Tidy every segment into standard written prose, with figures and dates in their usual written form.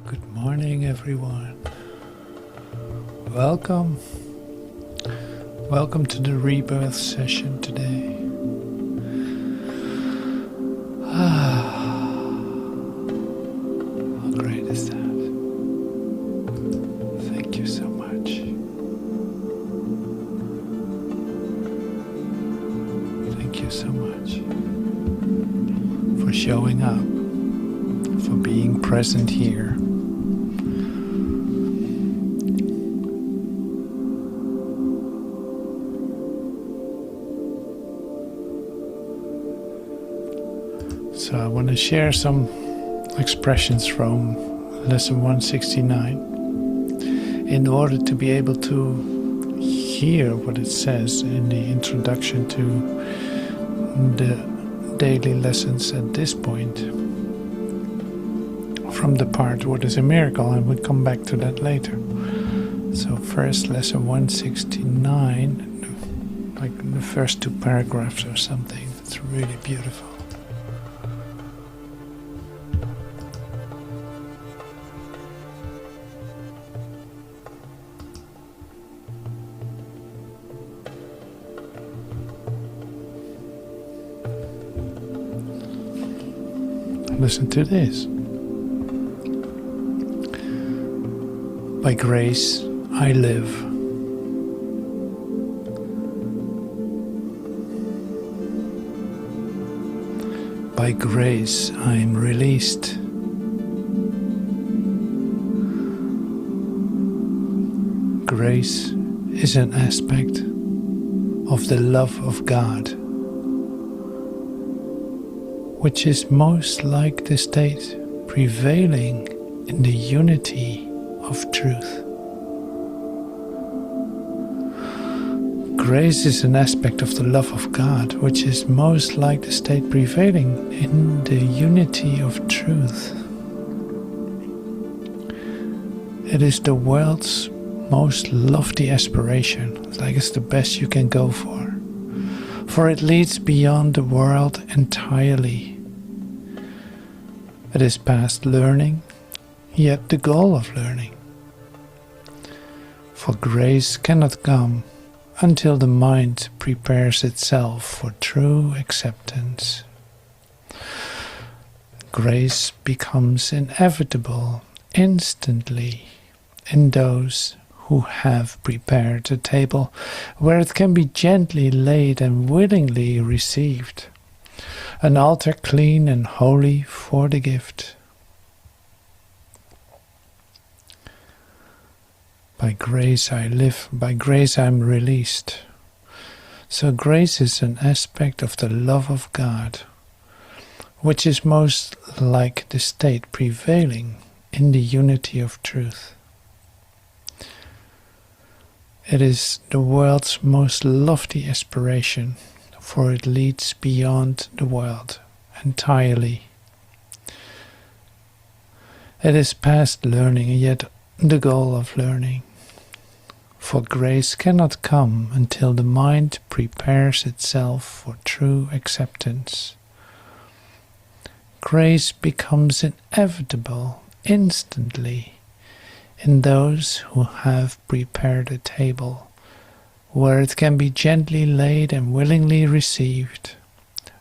Good morning, everyone. Welcome. Welcome to the Rebirth Session today. How great is that? Thank you so much. Thank you so much for showing up, for being present here. So I want to share some expressions from lesson 169 in order to be able to hear what it says in the introduction to the daily lessons at this point from the part What is a Miracle, and we'll come back to that later. So first, lesson 169, like the first two paragraphs or something. It's really beautiful. Listen to this. By grace I live. By grace I am released. Grace is an aspect of the love of God, which is most like the state prevailing in the unity of truth. Grace is an aspect of the love of God, which is most like the state prevailing in the unity of truth. It is the world's most lofty aspiration, like it's the best you can go for it leads beyond the world entirely. It is past learning, yet the goal of learning. For grace cannot come until the mind prepares itself for true acceptance. Grace becomes inevitable instantly in those who have prepared a table where it can be gently laid and willingly received, an altar clean and holy for the gift. By grace I live, by grace I am released. So grace is an aspect of the love of God, which is most like the state prevailing in the unity of truth. It is the world's most lofty aspiration, for it leads beyond the world entirely. It is past learning, yet the goal of learning. For grace cannot come until the mind prepares itself for true acceptance. Grace becomes inevitable instantly in those who have prepared a table where it can be gently laid and willingly received,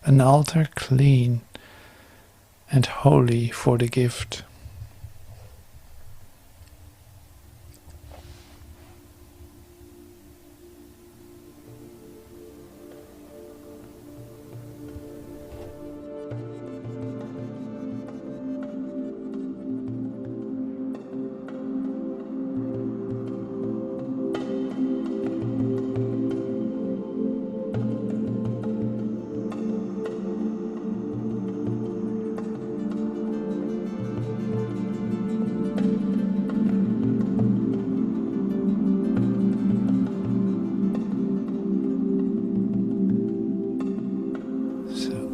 an altar clean and holy for the gift.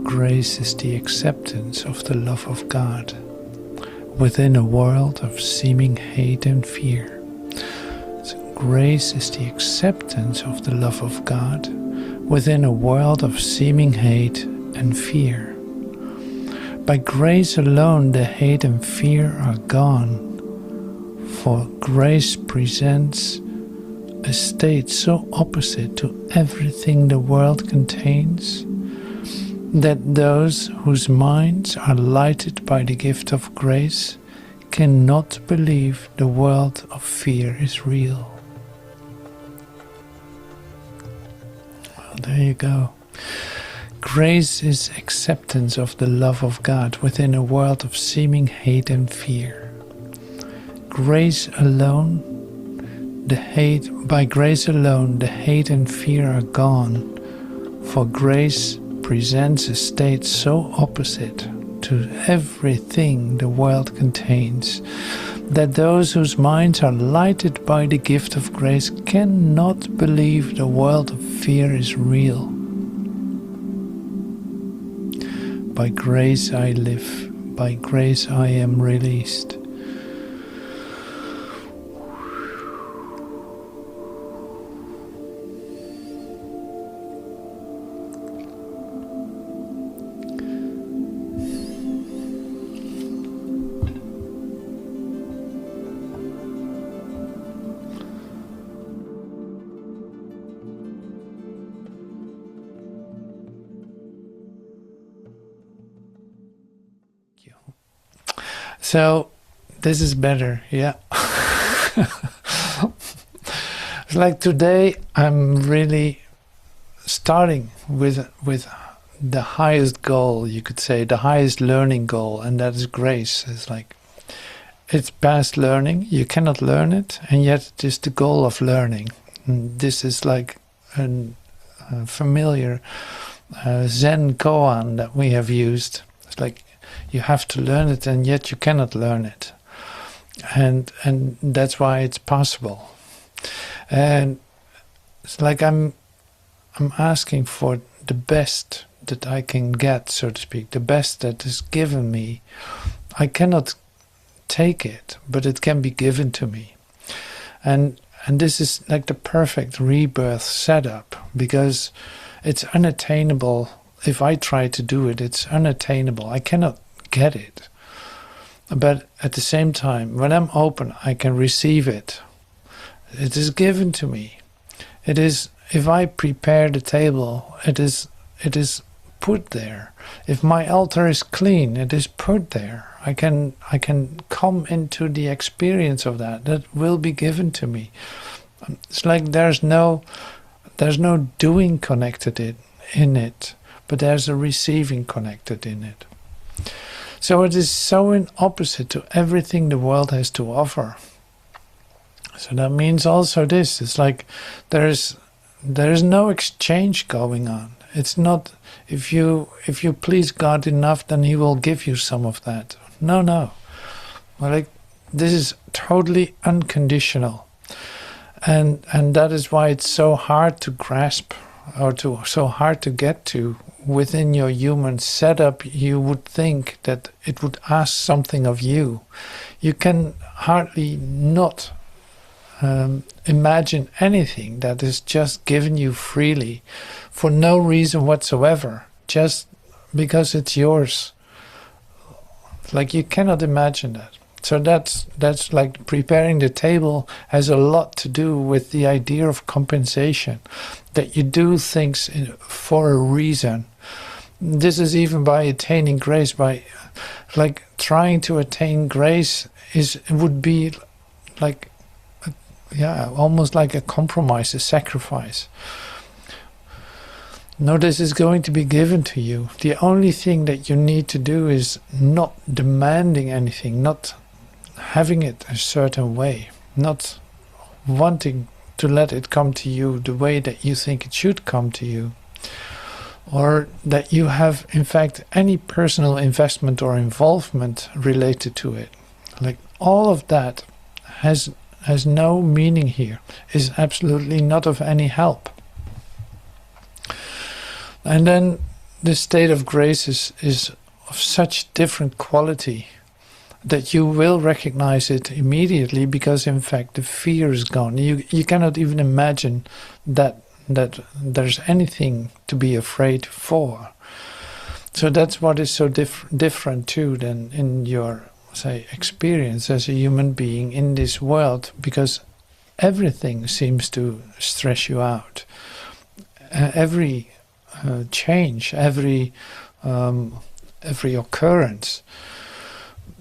Grace is the acceptance of the love of God within a world of seeming hate and fear. So grace is the acceptance of the love of God within a world of seeming hate and fear. By grace alone the hate and fear are gone, For grace presents a state so opposite to everything the world contains that those whose minds are lighted by the gift of grace cannot believe the world of fear is real. Well, there you go. Grace is acceptance of the love of God within a world of seeming hate and fear. Grace alone, by grace alone, the hate and fear are gone, for grace presents a state so opposite to everything the world contains that those whose minds are lighted by the gift of grace cannot believe the world of fear is real. By grace I live, by grace I am released. So, this is better, yeah. It's like today I'm really starting with the highest goal, you could say, the highest learning goal, and that is grace. It's like, it's past learning, you cannot learn it, and yet it is the goal of learning. And this is like a familiar Zen koan that we have used. It's like, you have to learn it, and yet you cannot learn it, and that's why it's possible. And it's like I'm asking for the best that I can get, so to speak, the best that is given me. I cannot take it, but it can be given to me, and this is like the perfect rebirth setup, because it's unattainable. If I try to do it, it's unattainable. I cannot get it. But at the same time, when I'm open, I can receive it. It is given to me. It is, if I prepare the table, it is put there. If my altar is clean, it is put there. I can come into the experience of that. That will be given to me. It's like there's no doing connected in it, but there's a receiving connected in it. So it is so in opposite to everything the world has to offer. So that means also this. It's like there is no exchange going on. It's not if you please God enough, then He will give you some of that. No. Well, like, this is totally unconditional, and that is why it's so hard to grasp, or so hard to get to. Within your human setup, you would think that it would ask something of you. You can hardly not imagine anything that is just given you freely for no reason whatsoever, just because it's yours. Like, you cannot imagine that. So that's like preparing the table has a lot to do with the idea of compensation, that you do things for a reason. This is even by attaining grace, by like trying to attain grace would be like, almost like a compromise, a sacrifice. No, this is going to be given to you. The only thing that you need to do is not demanding anything, not having it a certain way, not wanting to let it come to you the way that you think it should come to you, or that you have in fact any personal investment or involvement related to it. Like, all of that has no meaning here, is absolutely not of any help. And then the state of grace is of such different quality that you will recognize it immediately, because in fact the fear is gone. You cannot even imagine that there's anything to be afraid for. So that's what is so different too than in your say, experience as a human being in this world, because everything seems to stress you out. Every change, every occurrence,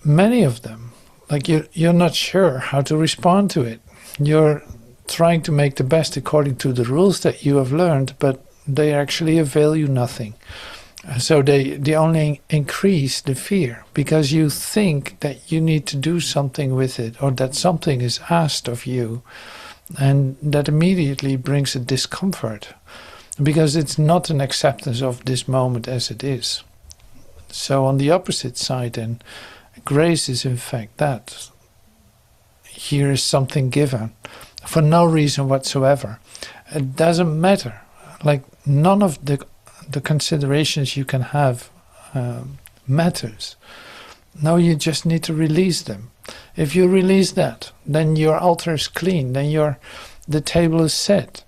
many of them, like you're not sure how to respond to it. You're trying to make the best according to the rules that you have learned, but they actually avail you nothing. So they only increase the fear, because you think that you need to do something with it, or that something is asked of you, and that immediately brings a discomfort, because it's not an acceptance of this moment as it is. So on the opposite side then, grace is in fact that. Here is something given for no reason whatsoever. It doesn't matter. Like none of the considerations you can have matters. No, you just need to release them. If you release that, then your altar is clean, then the table is set.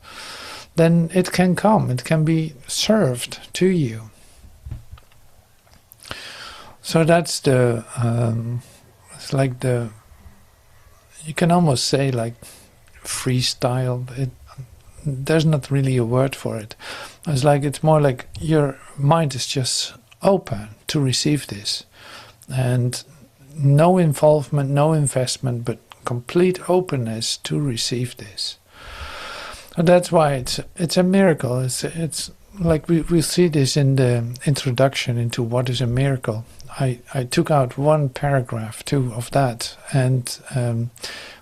Then it can come, it can be served to you. So that's it's like you can almost say like freestyle. There's not really a word for it. It's more like your mind is just open to receive this. And no involvement, no investment, but complete openness to receive this. And that's why it's a miracle. It's like we see this in the introduction into what is a miracle. I took out one paragraph too of that, and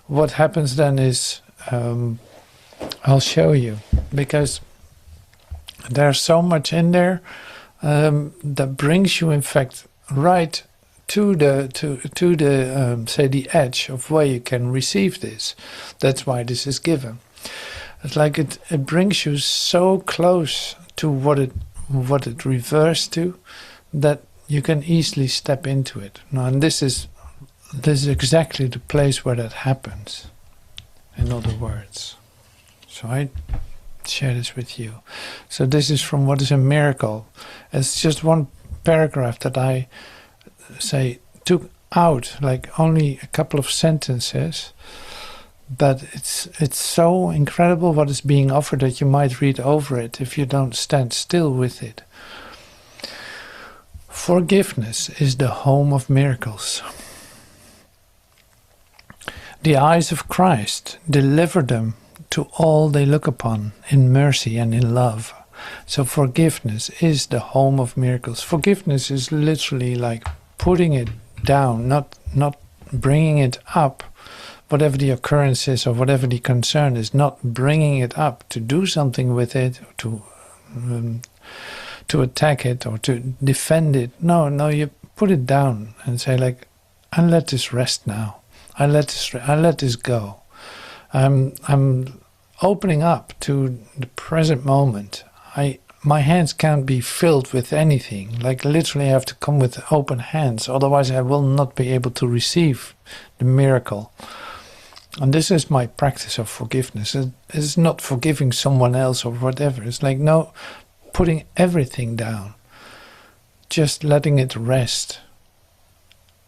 what happens then is I'll show you, because there's so much in there that brings you in fact right to the say the edge of where you can receive this. That's why this is given. It's like it brings you so close to what it refers to, that you can easily step into it. Now, and this is exactly the place where that happens. In other words, so I share this with you. So this is from What is a Miracle. It's just one paragraph that I took out, like only a couple of sentences. But it's so incredible what is being offered that you might read over it if you don't stand still with it. Forgiveness is the home of miracles. The eyes of Christ deliver them to all they look upon in mercy and in love. So forgiveness is the home of miracles. Forgiveness is literally like putting it down, not bringing it up. Whatever the occurrence is or whatever the concern is, not bringing it up to do something with it, to attack it or to defend it. No, you put it down and say like, I let this rest now. I let this go. I'm opening up to the present moment. My hands can't be filled with anything. Like literally I have to come with open hands, otherwise I will not be able to receive the miracle. And this is my practice of forgiveness. It's not forgiving someone else or whatever. It's like, no, putting everything down. Just letting it rest.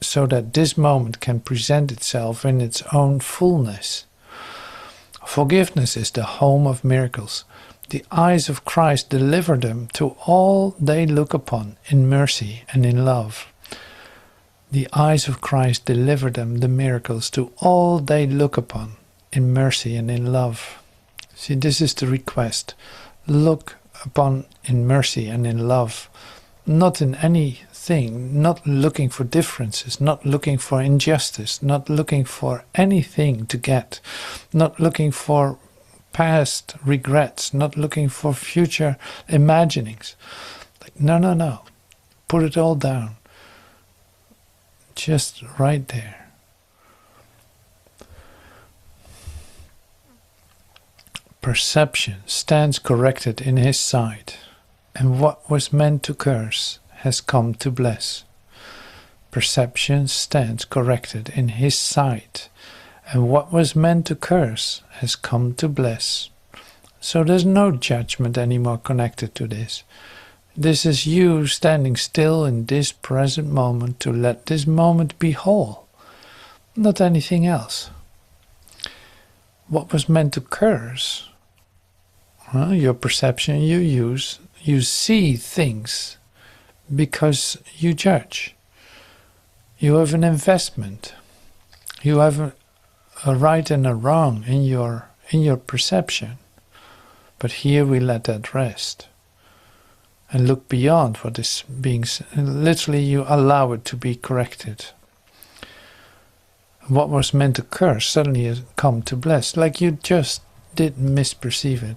So that this moment can present itself in its own fullness. Forgiveness is the home of miracles. The eyes of Christ deliver them to all they look upon in mercy and in love. The eyes of Christ deliver them, the miracles, to all they look upon in mercy and in love. See, this is the request. Look upon in mercy and in love. Not in anything, not looking for differences, not looking for injustice, not looking for anything to get, not looking for past regrets, not looking for future imaginings. Like, no. Put it all down. Just right there. Perception stands corrected in his sight, and what was meant to curse has come to bless. Perception stands corrected in his sight, and what was meant to curse has come to bless. So there's no judgment anymore connected to this. This is you standing still in this present moment to let this moment be whole. not anything else. What was meant to curse, your perception you use, you see things because you judge. You have an investment. You have a right and a wrong in your perception. But here we let that rest and look beyond what is being, literally you allow it to be corrected. What was meant to curse suddenly has come to bless, like you just didn't misperceive it.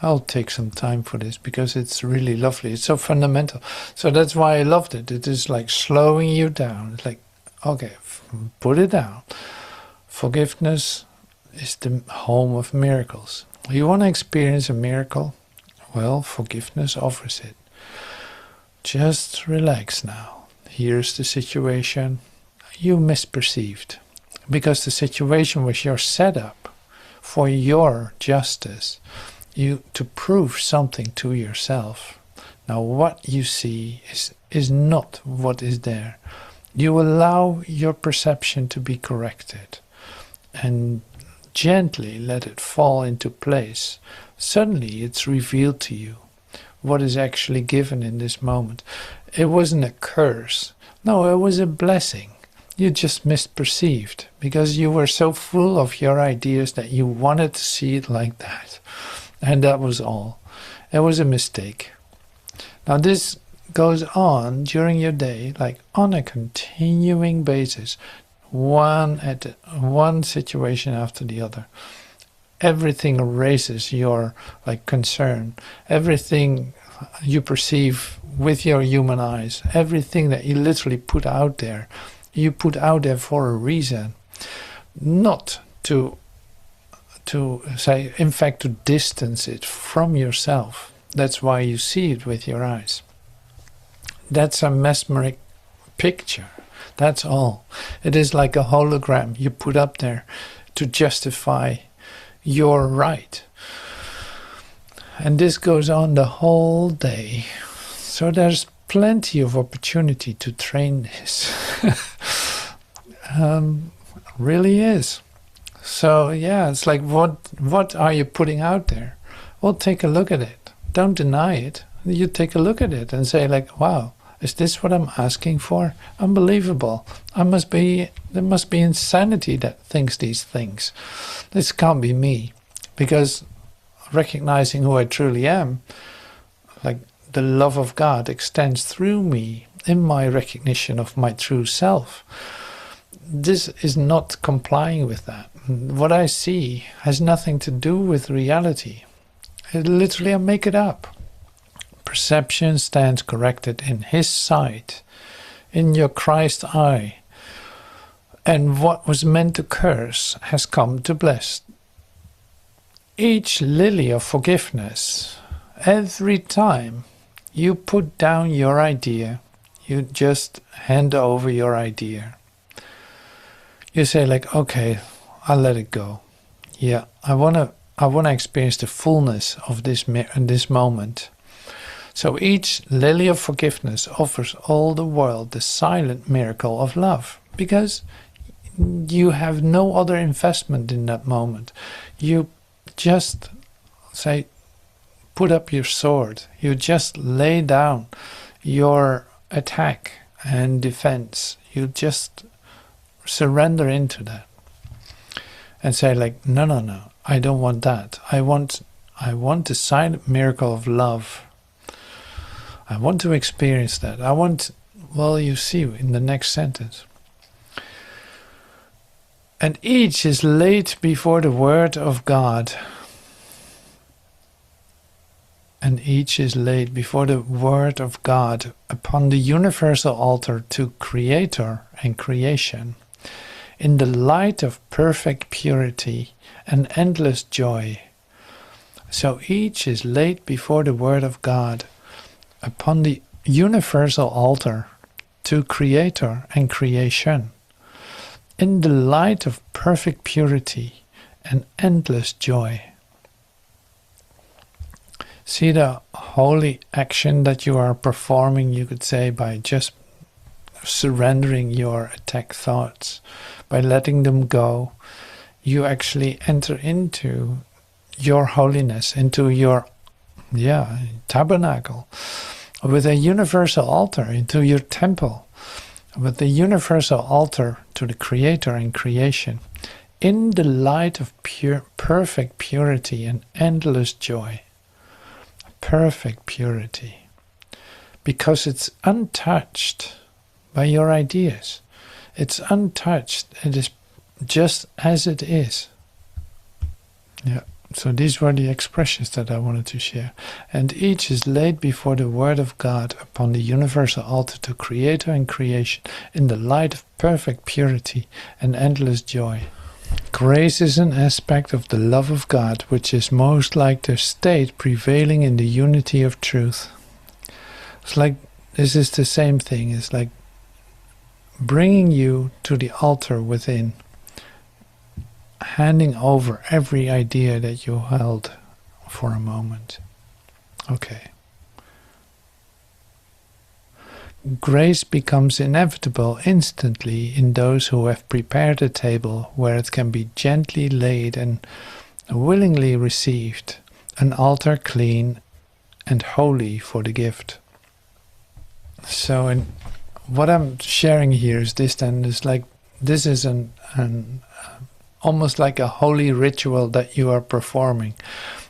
I'll take some time for this because it's really lovely. It's so fundamental. So that's why I loved it. It is like slowing you down. It's like, okay, put it down. Forgiveness is the home of miracles. You want to experience a miracle? Well, forgiveness offers it. Just relax now. Here's the situation you misperceived. Because the situation was your setup for your justice. To prove something to yourself. Now what you see is not what is there. You allow your perception to be corrected and gently let it fall into place. Suddenly it's revealed to you what is actually given in this moment. It wasn't a curse. No, it was a blessing. You just misperceived because you were so full of your ideas that you wanted to see it like that. And that was all. It was a mistake. Now this goes on during your day, like on a continuing basis, one situation after the other. Everything raises your concern. Everything you perceive with your human eyes. Everything that you literally put out there. You put out there for a reason. Not to say, in fact, to distance it from yourself. That's why you see it with your eyes. That's a mesmeric picture. That's all. It is like a hologram you put up there to justify your right. And this goes on the whole day. So there's plenty of opportunity to train this. Really is. So yeah, it's like what are you putting out there? Well, take a look at it. Don't deny it. You take a look at it and say like, wow, is this what I'm asking for? Unbelievable. There must be insanity that thinks these things. This can't be me. Because recognizing who I truly am, like the love of God extends through me in my recognition of my true self. This is not complying with that. What I see has nothing to do with reality. Literally, I make it up. Perception stands corrected in His sight, in your Christ eye. And what was meant to curse has come to bless. Each lily of forgiveness, every time you put down your idea, you just hand over your idea. You say like, okay, I'll let it go. Yeah, I wanna experience the fullness of this moment. So each lily of forgiveness offers all the world the silent miracle of love, because you have no other investment in that moment. You just say, put up your sword. You just lay down your attack and defense. You just surrender into that and say like, no, I don't want that. I want the silent miracle of love. I want to experience that. Well, you see in the next sentence. And each is laid before the word of God. And each is laid before the word of God upon the universal altar to Creator and creation, in the light of perfect purity and endless joy. So each is laid before the word of God upon the universal altar to Creator and creation, in the light of perfect purity and endless joy. See the holy action that you are performing, you could say, by just surrendering your attack thoughts, by letting them go, you actually enter into your holiness, into your tabernacle, with a universal altar, into your temple, with the universal altar to the Creator and creation, in the light of perfect purity and endless joy. Perfect purity. Because it's untouched by your ideas. It's untouched. It is just as it is. Yeah. So these were the expressions that I wanted to share. And each is laid before the Word of God upon the universal altar to Creator and creation in the light of perfect purity and endless joy. Grace is an aspect of the love of God which is most like the state prevailing in the unity of truth. It's like, this is the same thing. It's like bringing you to the altar within, handing over every idea that you held for a moment. Okay. Grace becomes inevitable instantly in those who have prepared a table where it can be gently laid and willingly received, an altar clean and holy for the gift. So what I'm sharing here is this then, is like, this is an almost like a holy ritual that you are performing.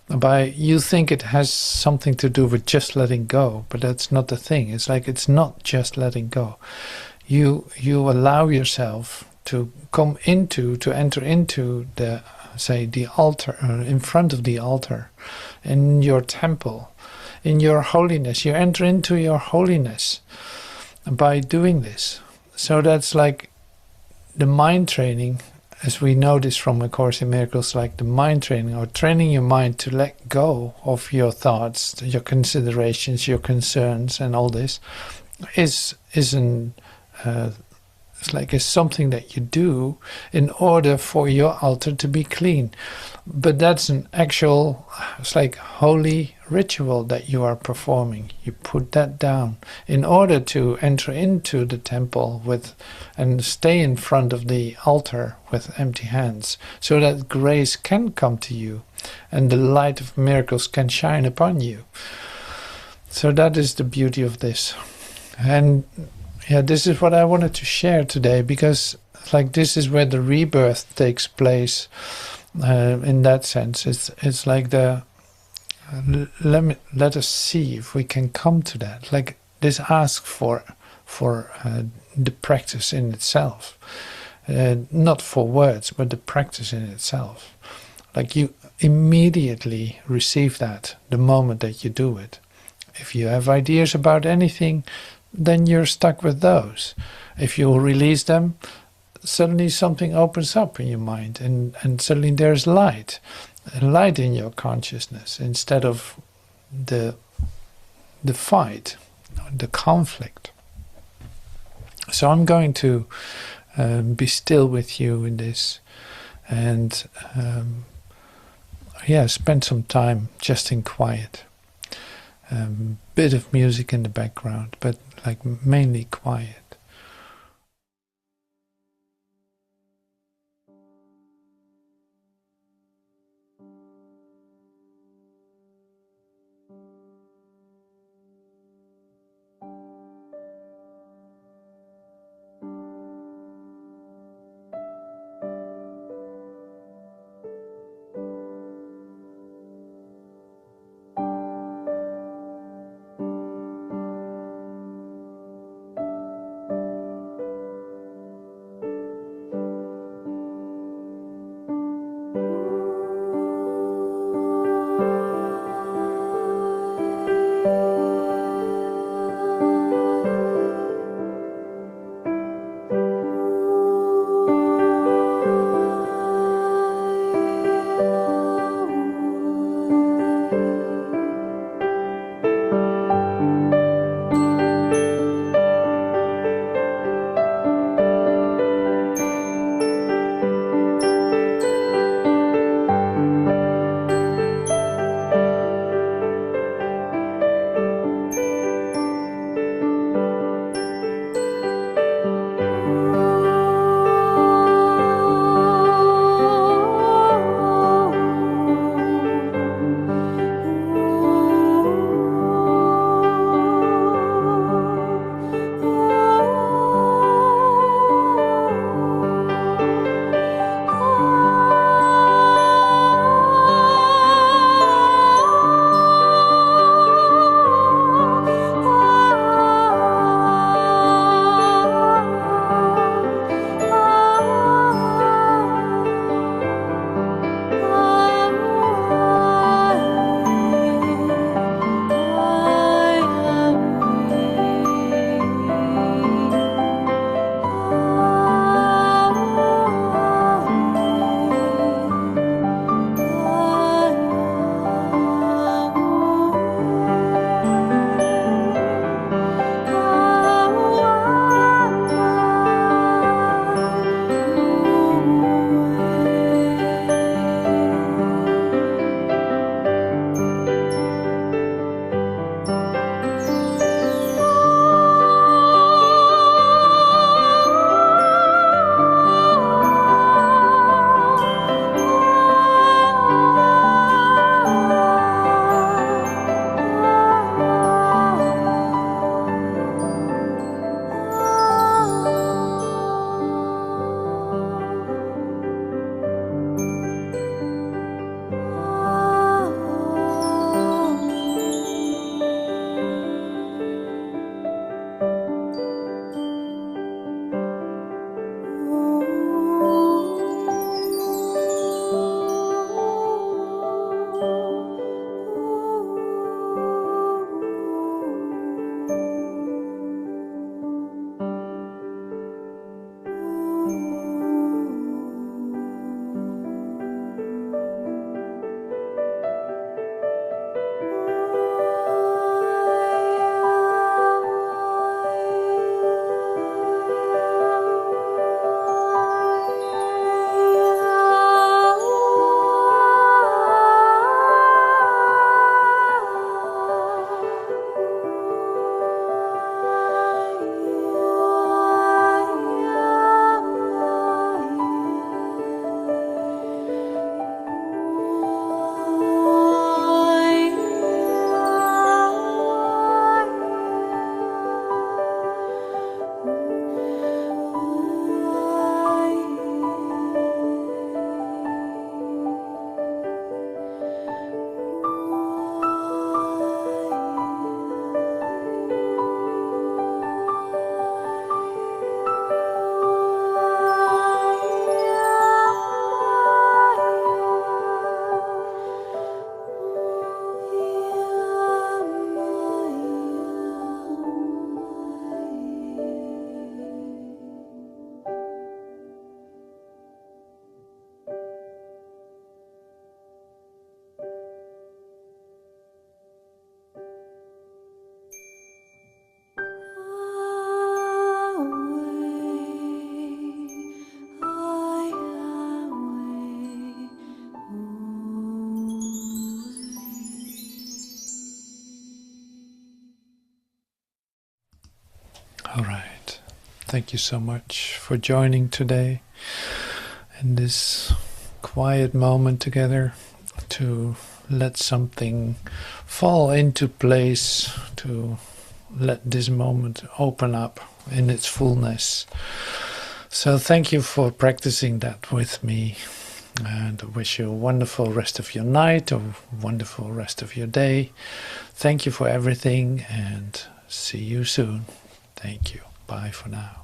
You think it has something to do with just letting go, but that's not the thing. It's like, it's not just letting go. You allow yourself to enter into the altar, in front of the altar, in your temple, in your holiness. You enter into your holiness by doing this. So that's like the mind training. As we know this from A Course in Miracles, like the mind training, or training your mind to let go of your thoughts, your considerations, your concerns, and all this, is something that you do in order for your altar to be clean. But that's an actual, it's like holy ritual that you are performing. You put that down in order to enter into the temple and stay in front of the altar with empty hands, so that grace can come to you and the light of miracles can shine upon you. So that is the beauty of this. And yeah, this is what I wanted to share today, because like this is where the rebirth takes place. In that sense, it's like let us see if we can come to that. Like this asks for the practice in itself, not for words, but the practice in itself. Like you immediately receive that the moment that you do it. If you have ideas about anything, then you're stuck with those. If you release them, suddenly something opens up in your mind, and suddenly there's light in your consciousness, instead of the fight, the conflict. So I'm going to be still with you in this, and spend some time just in quiet. Bit of music in the background, but like mainly quiet. All right. Thank you so much for joining today in this quiet moment together to let something fall into place, to let this moment open up in its fullness. So thank you for practicing that with me, and I wish you a wonderful rest of your night, a wonderful rest of your day. Thank you for everything, and see you soon. Thank you. Bye for now.